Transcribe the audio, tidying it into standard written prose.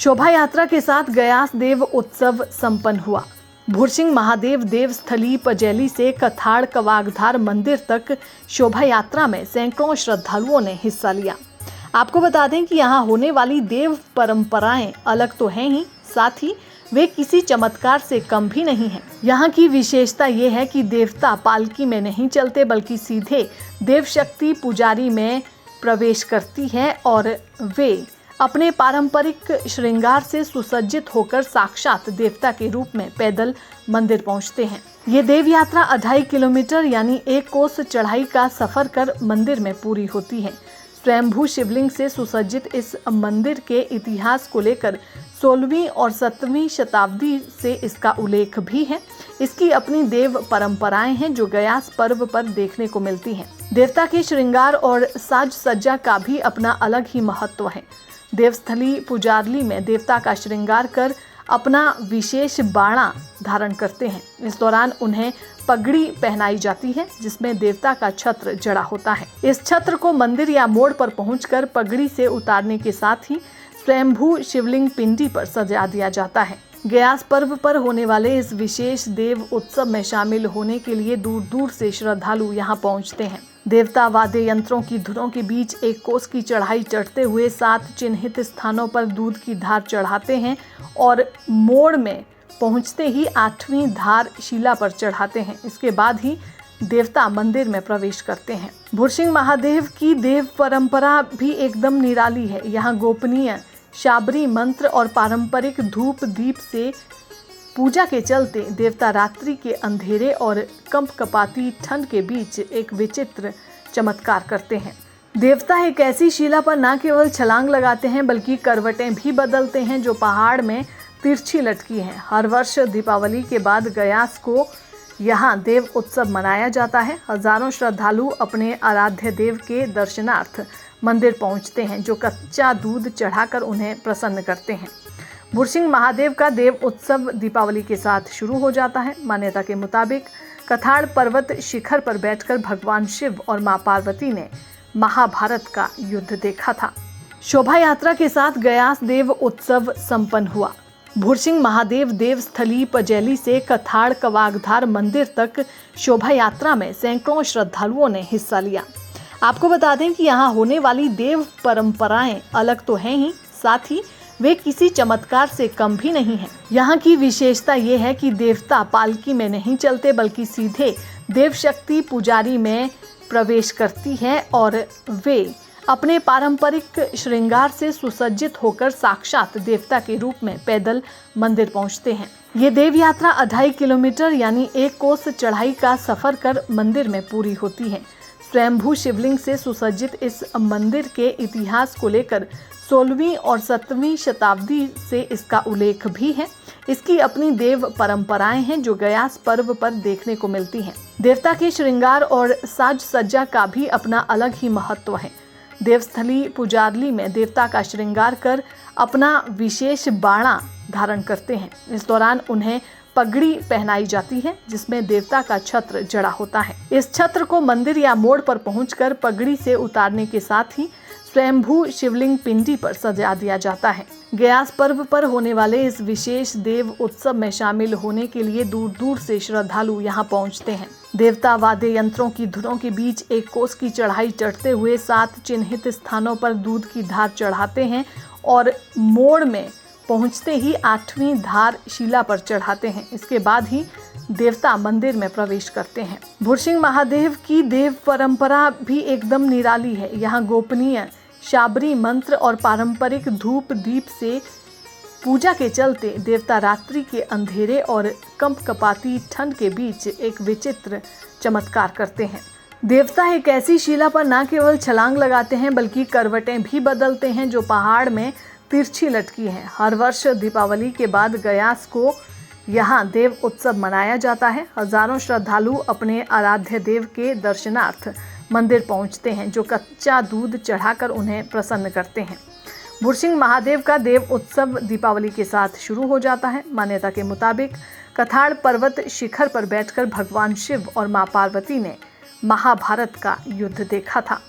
शोभा यात्रा के साथ गयास देव उत्सव संपन्न हुआ। भुरसिंह महादेव देवस्थली पजेली से कथाड़ कवागधार मंदिर तक शोभा यात्रा में सैकड़ों श्रद्धालुओं ने हिस्सा लिया। आपको बता दें कि यहाँ होने वाली देव परंपराएं अलग तो हैं ही, साथ ही वे किसी चमत्कार से कम भी नहीं हैं। यहाँ की विशेषता ये है कि देवता पालकी में नहीं चलते बल्कि सीधे देव शक्ति पुजारी में प्रवेश करती है और वे अपने पारंपरिक श्रृंगार से सुसज्जित होकर साक्षात देवता के रूप में पैदल मंदिर पहुंचते हैं। ये देव यात्रा 2.5 किलोमीटर यानी 1 कोस चढ़ाई का सफर कर मंदिर में पूरी होती है। स्वयंभू शिवलिंग से सुसज्जित इस मंदिर के इतिहास को लेकर 16वीं और 17वीं शताब्दी से इसका उल्लेख भी है। इसकी अपनी देव परंपराएं हैं जो गयास पर्व पर देखने को मिलती हैं। देवता के श्रृंगार और साज सज्जा का भी अपना अलग ही महत्व है। देवस्थली पुजारली में देवता का श्रृंगार कर अपना विशेष बाणा धारण करते हैं। इस दौरान उन्हें पगड़ी पहनाई जाती है जिसमें देवता का छत्र जड़ा होता है। इस छत्र को मंदिर या मोड़ पर पहुंचकर पगड़ी से उतारने के साथ ही स्वयंभू शिवलिंग पिंडी पर सजा दिया जाता है। गयास पर्व पर होने वाले इस विशेष देव उत्सव में शामिल होने के लिए दूर दूर से श्रद्धालु यहाँ पहुँचते हैं। देवता वाद्य यंत्रों की धुनों के बीच 1 कोस की चढ़ाई चढ़ते हुए 7 चिन्हित स्थानों पर दूध की धार चढ़ाते हैं और मोड़ में पहुंचते ही 8वीं धार शिला पर चढ़ाते हैं। इसके बाद ही देवता मंदिर में प्रवेश करते हैं। भुरसिंह महादेव की देव परंपरा भी एकदम निराली है। यहाँ गोपनीय शाबरी मंत्र और पारंपरिक धूप दीप से पूजा के चलते देवता रात्रि के अंधेरे और कंपकपाती ठंड के बीच एक विचित्र चमत्कार करते हैं। देवता एक ऐसी शिला पर न केवल छलांग लगाते हैं बल्कि करवटें भी बदलते हैं जो पहाड़ में तिरछी लटकी हैं। हर वर्ष दीपावली के बाद गयास को यहाँ देव उत्सव मनाया जाता है। हजारों श्रद्धालु अपने आराध्य देव के दर्शनार्थ मंदिर पहुँचते हैं जो कच्चा दूध चढ़ाकर उन्हें प्रसन्न करते हैं। भुरसिंह महादेव का देव उत्सव दीपावली के साथ शुरू हो जाता है। मान्यता के मुताबिक कथाड़ पर्वत शिखर पर बैठकर भगवान शिव और मां पार्वती ने महाभारत का युद्ध देखा था। शोभा यात्रा के साथ गयास देव उत्सव संपन्न हुआ। भुरसिंह महादेव देवस्थली पजेली से कथाड़ कवागधार मंदिर तक शोभा यात्रा में सैकड़ों श्रद्धालुओं ने हिस्सा लिया। आपको बता दें कि यहाँ होने वाली देव परंपराएं अलग तो हैं ही, साथ ही वे किसी चमत्कार से कम भी नहीं हैं। यहाँ की विशेषता ये है कि देवता पालकी में नहीं चलते बल्कि सीधे देव शक्ति पुजारी में प्रवेश करती है और वे अपने पारंपरिक श्रृंगार से सुसज्जित होकर साक्षात देवता के रूप में पैदल मंदिर पहुंचते हैं। ये देव यात्रा 2.5 किलोमीटर यानी 1 कोस चढ़ाई का सफर कर मंदिर में पूरी होती है। स्वयंभू शिवलिंग से सुसज्जित इस मंदिर के इतिहास को लेकर 16वीं और 17वीं शताब्दी से इसका उल्लेख भी है। इसकी अपनी देव परंपराएं हैं जो गयास पर्व पर देखने को मिलती हैं। देवता के श्रृंगार और साज सज्जा का भी अपना अलग ही महत्व है। देवस्थली पुजारली में देवता का श्रृंगार कर अपना विशेष बाणा धारण करते हैं। इस दौरान उन्हें पगड़ी पहनाई जाती है जिसमें देवता का छत्र जड़ा होता है। इस छत्र को मंदिर या मोड़ पर पहुंचकर पगड़ी से उतारने के साथ ही स्वयंभू शिवलिंग पिंडी पर सजा दिया जाता है। गयास पर्व पर होने वाले इस विशेष देव उत्सव में शामिल होने के लिए दूर दूर से श्रद्धालु यहाँ पहुँचते हैं। देवता वाद्य यंत्रों की धुनों के बीच 1 कोस की चढ़ाई चढ़ते हुए 7 चिन्हित स्थानों पर दूध की धार चढ़ाते हैं और मोड़ में पहुंचते ही 8वीं धार शिला पर चढ़ाते हैं। इसके बाद ही देवता मंदिर में प्रवेश करते हैं। भुरसिंह महादेव की देव परंपरा भी एकदम निराली है। यहाँ गोपनीय शाबरी मंत्र और पारंपरिक धूप दीप से पूजा के चलते देवता रात्रि के अंधेरे और कंपकपाती ठंड के बीच एक विचित्र चमत्कार करते हैं। देवता एक ऐसी शिला पर न केवल छलांग लगाते हैं बल्कि करवटें भी बदलते हैं जो पहाड़ में तिरछी लटकी है। हर वर्ष दीपावली के बाद गयास को यहाँ देव उत्सव मनाया जाता है। हजारों श्रद्धालु अपने आराध्य देव के दर्शनार्थ मंदिर पहुँचते हैं जो कच्चा दूध चढ़ाकर उन्हें प्रसन्न करते हैं। भुरसिंह महादेव का देव उत्सव दीपावली के साथ शुरू हो जाता है। मान्यता के मुताबिक कथाड़ पर्वत शिखर पर बैठकर भगवान शिव और मां पार्वती ने महाभारत का युद्ध देखा था।